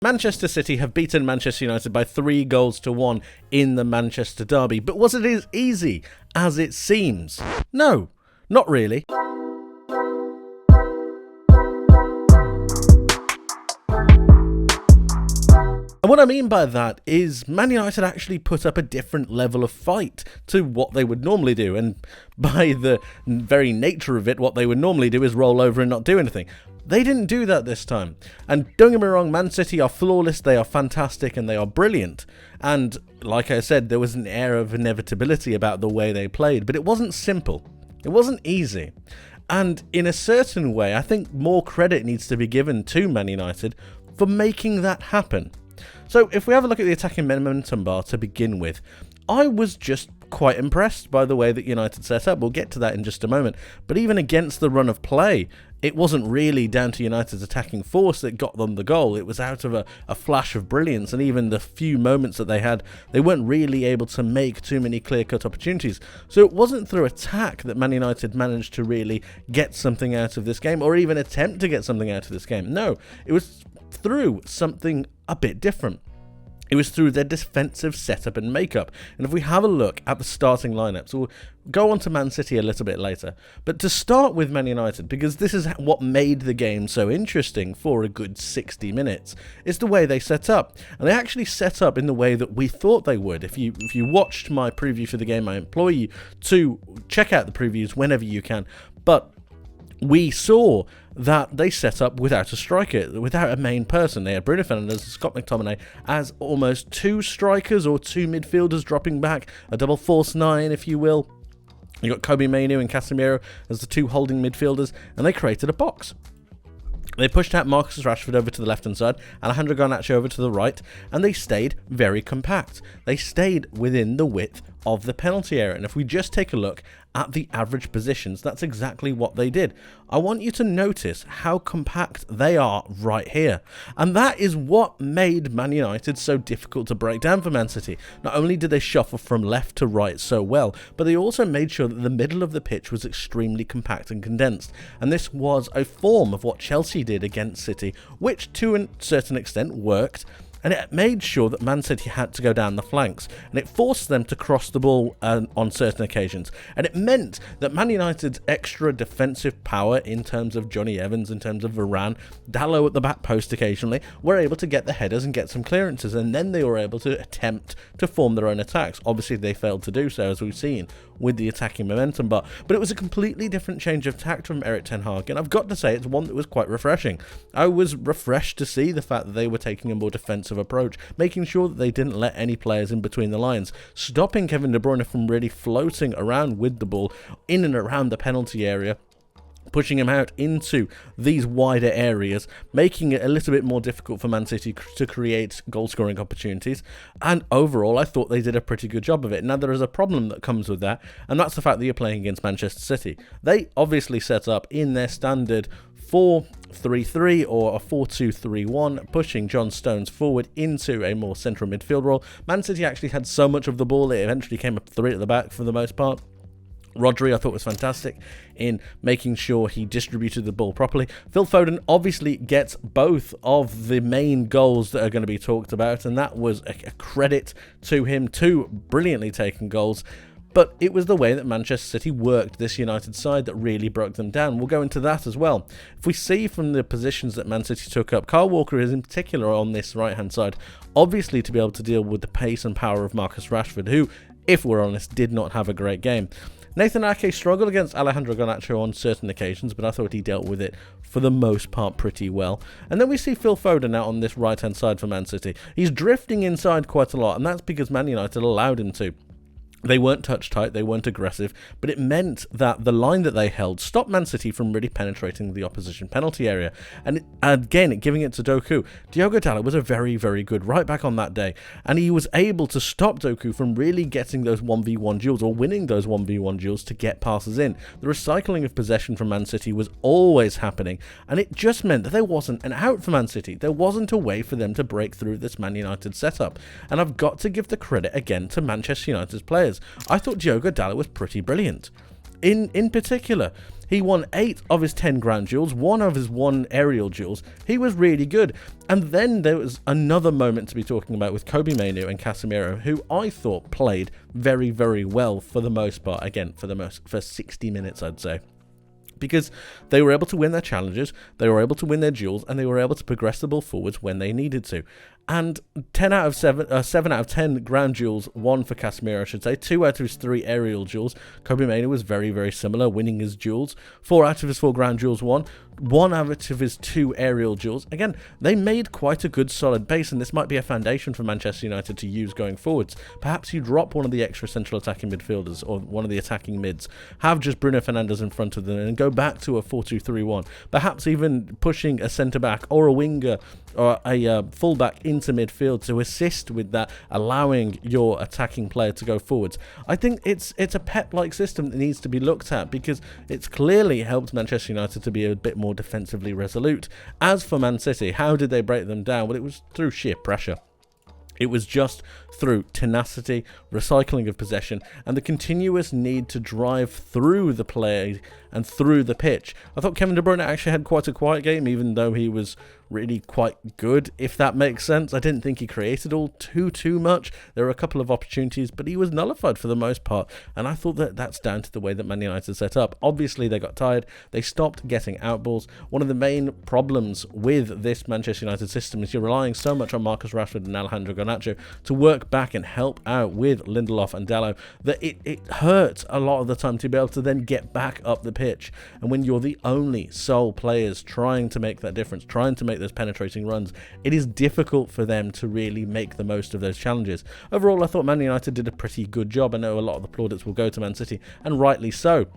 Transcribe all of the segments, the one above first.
Manchester City have beaten Manchester United by 3-1 in the Manchester derby, but was it as easy as it seems? No, not really. And what I mean by that is Man United actually put up a different level of fight to what they would normally do, and by the very nature of it, what they would normally do is roll over and not do anything. They didn't do that this time. And don't get me wrong, Man City are flawless, they are fantastic, and they are brilliant. And like I said, there was an air of inevitability about the way they played, but it wasn't simple. It wasn't easy. And in a certain way, I think more credit needs to be given to Man United for making that happen. So if we have a look at the attacking momentum bar to begin with, I was just quite impressed by the way that United set up. We'll get to that in just a moment. But even against the run of play, it wasn't really down to United's attacking force that got them the goal. It was out of a flash of brilliance, and even the few moments that they had, they weren't really able to make too many clear-cut opportunities. So it wasn't through attack that Man United managed to really get something out of this game, or even attempt to get something out of this game. No, it was through something a bit different. It was through their defensive setup and makeup. And if we have a look at the starting lineups, we'll go on to Man City a little bit later. But to start with Man United, because this is what made the game so interesting for a good 60 minutes, is the way they set up. And they actually set up in the way that we thought they would. If you watched my preview for the game, I implore you to check out the previews whenever you can. But we saw that they set up without a striker, without a main person. They had Bruno Fernandes, Scott McTominay as almost two strikers or two midfielders dropping back, a double false nine, if you will. You got Kobe Mainoo and Casemiro as the two holding midfielders, and they created a box. They pushed out Marcus Rashford over to the left-hand side, Alejandro Garnacho over to the right, and they stayed very compact. They stayed within the width of the penalty area. And if we just take a look at the average positions, that's exactly what they did. I want you to notice how compact they are right here. And that is what made Man United so difficult to break down for Man City. Not only did they shuffle from left to right so well, but they also made sure that the middle of the pitch was extremely compact and condensed. And this was a form of what Chelsea did against City, which to a certain extent worked. And it made sure that Man City had to go down the flanks, and it forced them to cross the ball on certain occasions. And it meant that Man United's extra defensive power in terms of Johnny Evans, in terms of Varane, Dalot at the back post occasionally, were able to get the headers and get some clearances, and then they were able to attempt to form their own attacks. Obviously they failed to do so, as we've seen with the attacking momentum bar, but it was a completely different change of tact from Erik ten Hag, and I've got to say it's one that was quite refreshing. I was refreshed to see the fact that they were taking a more defensive approach, making sure that they didn't let any players in between the lines, stopping Kevin De Bruyne from really floating around with the ball in and around the penalty area, pushing him out into these wider areas, making it a little bit more difficult for Man City to create goal-scoring opportunities. And overall, I thought they did a pretty good job of it. Now, there is a problem that comes with that, and that's the fact that you're playing against Manchester City. They obviously set up in their standard 4-3-3 or a 4-2-3-1, pushing John Stones forward into a more central midfield role. Man City actually had so much of the ball, it eventually came up 3 at the back for the most part. Rodri, I thought, was fantastic in making sure he distributed the ball properly. Phil Foden obviously gets both of the main goals that are going to be talked about, and that was a credit to him. 2 brilliantly taken goals. But it was the way that Manchester City worked this United side that really broke them down. We'll go into that as well. If we see from the positions that Man City took up, Kyle Walker is in particular on this right-hand side, obviously to be able to deal with the pace and power of Marcus Rashford, who, if we're honest, did not have a great game. Nathan Ake struggled against Alejandro Garnacho on certain occasions, but I thought he dealt with it for the most part pretty well. And then we see Phil Foden out on this right-hand side for Man City. He's drifting inside quite a lot, and that's because Man United allowed him to. They weren't touch tight, they weren't aggressive, but it meant that the line that they held stopped Man City from really penetrating the opposition penalty area. And again, giving it to Doku. Diogo Dalot was a very, very good right back on that day, and he was able to stop Doku from really getting those 1v1 duels or winning those 1v1 duels to get passes in. The recycling of possession from Man City was always happening, and it just meant that there wasn't an out for Man City. There wasn't a way for them to break through this Man United setup. And I've got to give the credit again to Manchester United's players. I thought Diogo Dalot was pretty brilliant. in particular. He won 8 of his 10 ground duels, 1 of his 1 aerial duels. He was really good. And then there was another moment to be talking about with Kobe Mainu and Casemiro, who I thought played very, very well for the most part. Again, for 60 minutes, I'd say. Because they were able to win their challenges, they were able to win their duels, and they were able to progress the ball forwards when they needed to. And 7 out of 10 ground duels won for Casemiro, I should say. 2 out of his 3 aerial duels. Kobe Mainu was very, very similar, winning his duels. 4 out of his 4 ground duels won. 1 out of his 2 aerial duels. Again, they made quite a good solid base, and this might be a foundation for Manchester United to use going forwards. Perhaps you drop one of the extra central attacking midfielders or one of the attacking mids, have just Bruno Fernandes in front of them, and go back to a 4-2-3-1. Perhaps even pushing a centre-back or a winger or a full-back into midfield to assist with that, allowing your attacking player to go forwards. I think it's a Pep-like system that needs to be looked at, because it's clearly helped Manchester United to be a bit more defensively resolute. As for Man City, how did they break them down? Well, it was through sheer pressure. It was just through tenacity, recycling of possession, and the continuous need to drive through the play and through the pitch. I thought Kevin De Bruyne actually had quite a quiet game, even though he was really quite good, if that makes sense. I didn't think he created all too much. There were a couple of opportunities, but he was nullified for the most part, and I thought that that's down to the way that Man United set up. Obviously, they got tired. They stopped getting outballs. One of the main problems with this Manchester United system is you're relying so much on Marcus Rashford and Alejandro Garnacho to work back and help out with Lindelof and Dalot, that it hurts a lot of the time to be able to then get back up the pitch. And when you're the only sole players trying to make that difference, trying to make those penetrating runs, it is difficult for them to really make the most of those challenges. Overall, I thought Man United did a pretty good job. I know a lot of the plaudits will go to Man City, and rightly so.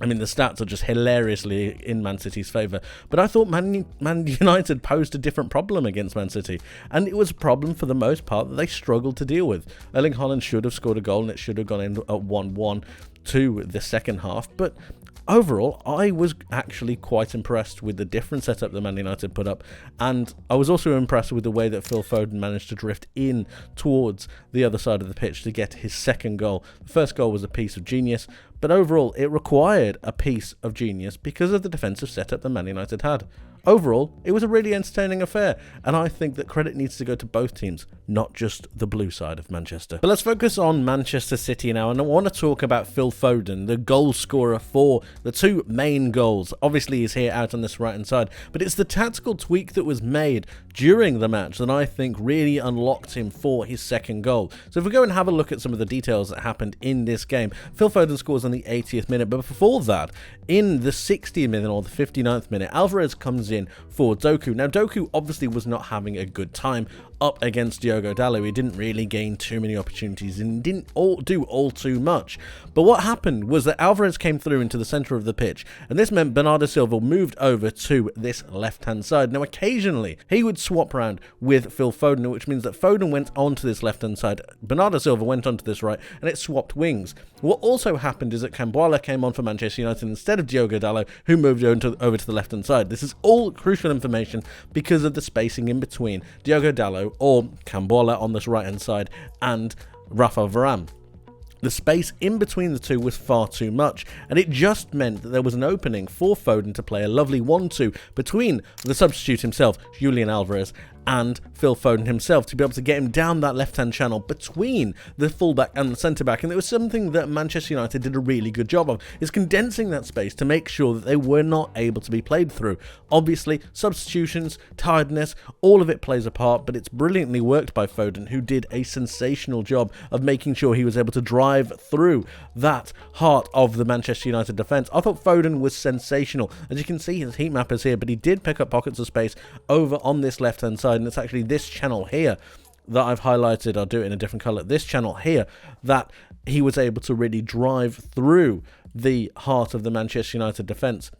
I mean, the stats are just hilariously in Man City's favour. But I thought Man United posed a different problem against Man City. And it was a problem, for the most part, that they struggled to deal with. Erling Haaland should have scored a goal, and it should have gone in at 1-1 to the second half. But overall, I was actually quite impressed with the different setup that Man United put up, and I was also impressed with the way that Phil Foden managed to drift in towards the other side of the pitch to get his second goal. The first goal was a piece of genius, but overall it required a piece of genius because of the defensive setup that Man United had. Overall, it was a really entertaining affair, and I think that credit needs to go to both teams, not just the blue side of Manchester. But let's focus on Manchester City now, and I want to talk about Phil Foden, the goal scorer for the 2 main goals. Obviously, he's here out on this right-hand side, but it's the tactical tweak that was made during the match that I think really unlocked him for his second goal. So if we go and have a look at some of the details that happened in this game, Phil Foden scores on the 80th minute, but before that, in the 60th minute or the 59th minute, Alvarez comes in for Doku. Now, Doku obviously was not having a good time up against Diogo Dalot. He didn't really gain too many opportunities and didn't do all too much. But what happened was that Alvarez came through into the centre of the pitch, and this meant Bernardo Silva moved over to this left-hand side. Now, occasionally, he would swap around with Phil Foden, which means that Foden went onto this left-hand side, Bernardo Silva went onto this right, and it swapped wings. What also happened is that Camboila came on for Manchester United instead of Diogo Dalot, who moved over to the left-hand side. This is all crucial information because of the spacing in between Diogo Dalot or Camboila on this right-hand side and Rafa Varane. The space in between the two was far too much, and it just meant that there was an opening for Foden to play a lovely 1-2 between the substitute himself, Julian Alvarez, and Phil Foden himself, to be able to get him down that left-hand channel between the fullback and the centre-back. And there was something that Manchester United did a really good job of, is condensing that space to make sure that they were not able to be played through. Obviously, substitutions, tiredness, all of it plays a part, but it's brilliantly worked by Foden, who did a sensational job of making sure he was able to drive through that heart of the Manchester United defence. I thought Foden was sensational. As you can see, his heat map is here, but he did pick up pockets of space over on this left-hand side, and it's actually this channel here that I've highlighted. I'll do it in a different colour. This channel here that he was able to really drive through the heart of the Manchester United defence.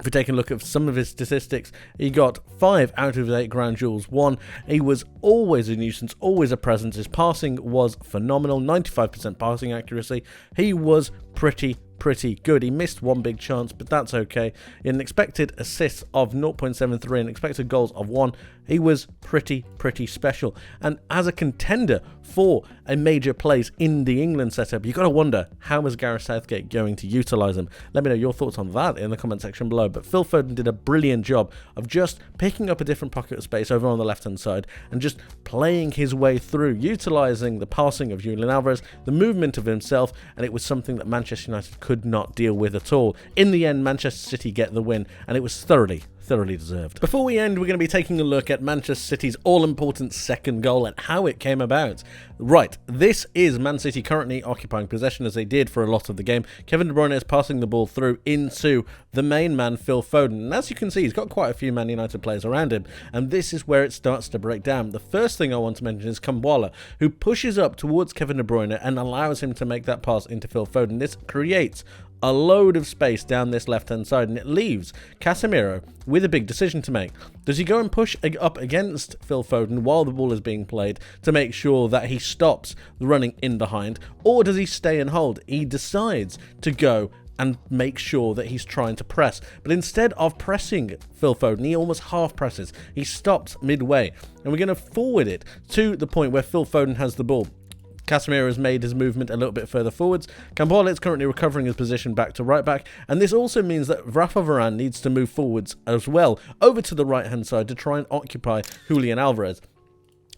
If we take a look at some of his statistics, he got 5 out of 8 ground duels won. He was always a nuisance, always a presence. His passing was phenomenal, 95% passing accuracy. He was pretty pretty good. He missed one big chance, but that's okay. In expected assists of 0.73 and expected goals of 1, he was pretty special. And as a contender for a major place in the England setup, you got to wonder, how is Gareth Southgate going to utilise him? Let me know your thoughts on that in the comment section below. But Phil Foden did a brilliant job of just picking up a different pocket of space over on the left-hand side and just playing his way through, utilising the passing of Julian Alvarez, the movement of himself, and it was something that Manchester United could not deal with at all. In the end, Manchester City get the win, and it was thoroughly deserved. Before we end, we're going to be taking a look at Manchester City's all-important second goal and how it came about. Right, this is Man City currently occupying possession as they did for a lot of the game. Kevin De Bruyne is passing the ball through into the main man, Phil Foden. And as you can see, he's got quite a few Man United players around him, and this is where it starts to break down. The first thing I want to mention is Kambwala, who pushes up towards Kevin De Bruyne and allows him to make that pass into Phil Foden. This creates a load of space down this left-hand side, and it leaves Casemiro with a big decision to make. Does he go and push up against Phil Foden while the ball is being played to make sure that he stops running in behind, or does he stay and hold? He decides to go and make sure that he's trying to press. But instead of pressing Phil Foden, he almost half presses. He stops midway, and we're going to forward it to the point where Phil Foden has the ball. Casemiro has made his movement a little bit further forwards. Kambwala is currently recovering his position back to right back, and this also means that Rafa Varane needs to move forwards as well, over to the right-hand side to try and occupy Julian Alvarez.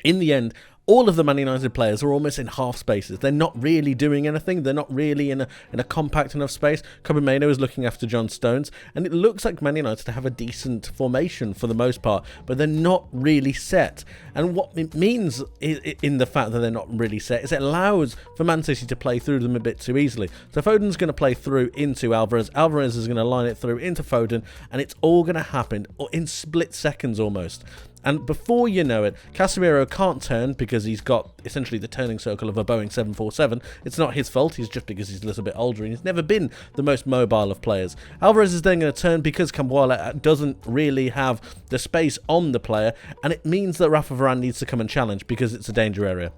In the end, all of the Man United players are almost in half spaces. They're not really doing anything. They're not really in a compact enough space. Kobe Mainoo is looking after John Stones, and it looks like Man United have a decent formation for the most part, but they're not really set. And what it means in the fact that they're not really set is it allows for Man City to play through them a bit too easily. So Foden's going to play through into Alvarez. Alvarez is going to line it through into Foden, and it's all going to happen in split seconds almost. And before you know it, Casemiro can't turn because he's got essentially the turning circle of a Boeing 747. It's not his fault, he's just because he's a little bit older and he's never been the most mobile of players. Alvarez is then going to turn because Kambwala doesn't really have the space on the player, and it means that Rafa Varane needs to come and challenge because it's a danger area.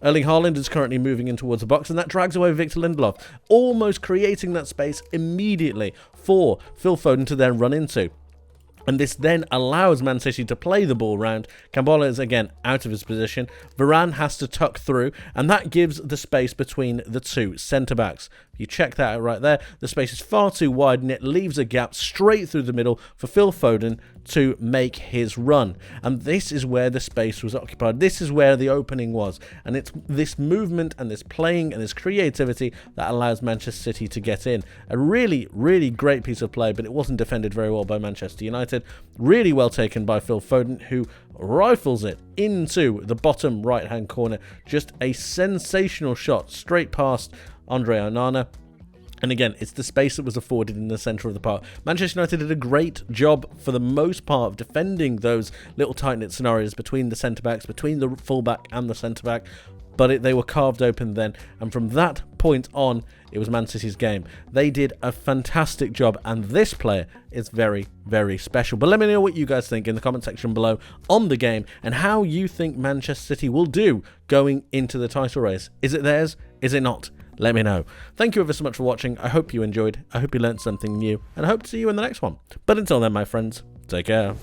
Erling Haaland is currently moving in towards the box, and that drags away Victor Lindelof, almost creating that space immediately for Phil Foden to then run into. And this then allows Man City to play the ball round. Kambwala is again out of his position. Varane has to tuck through, and that gives the space between the two centre-backs. You check that out right there. The space is far too wide, and it leaves a gap straight through the middle for Phil Foden to make his run. And this is where the space was occupied. This is where the opening was. And it's this movement and this playing and this creativity that allows Manchester City to get in. A really, really great piece of play, but it wasn't defended very well by Manchester United. Really well taken by Phil Foden, who rifles it into the bottom right-hand corner. Just a sensational shot straight past Andre Onana. And again, it's the space that was afforded in the centre of the park. Manchester United did a great job for the most part of defending those little tight-knit scenarios between the centre-backs, between the full-back and the centre-back. But they were carved open then. And from that point on, it was Man City's game. They did a fantastic job, and this player is very, very special. But let me know what you guys think in the comment section below on the game and how you think Manchester City will do going into the title race. Is it theirs? Is it not? Let me know. Thank you ever so much for watching. I hope you enjoyed. I hope you learned something new, and I hope to see you in the next one. But until then, my friends, take care.